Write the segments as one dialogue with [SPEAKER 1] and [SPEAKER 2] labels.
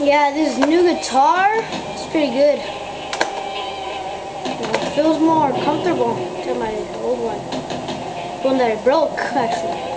[SPEAKER 1] Yeah, this new guitar, it's pretty good. It feels more comfortable than my old one. One that I broke, actually.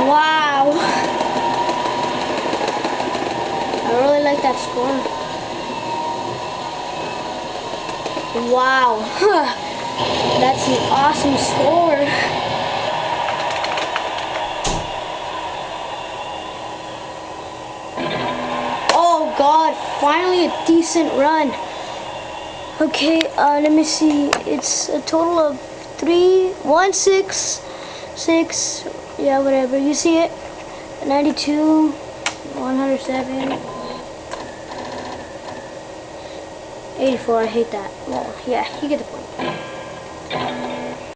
[SPEAKER 1] Wow. I really like that score. Wow. That's an awesome score. Oh God, finally a decent run. Okay, let me see. It's a total of 6, yeah, whatever. You see it? 92, 107, 84. I hate that. Well, yeah, you get the point.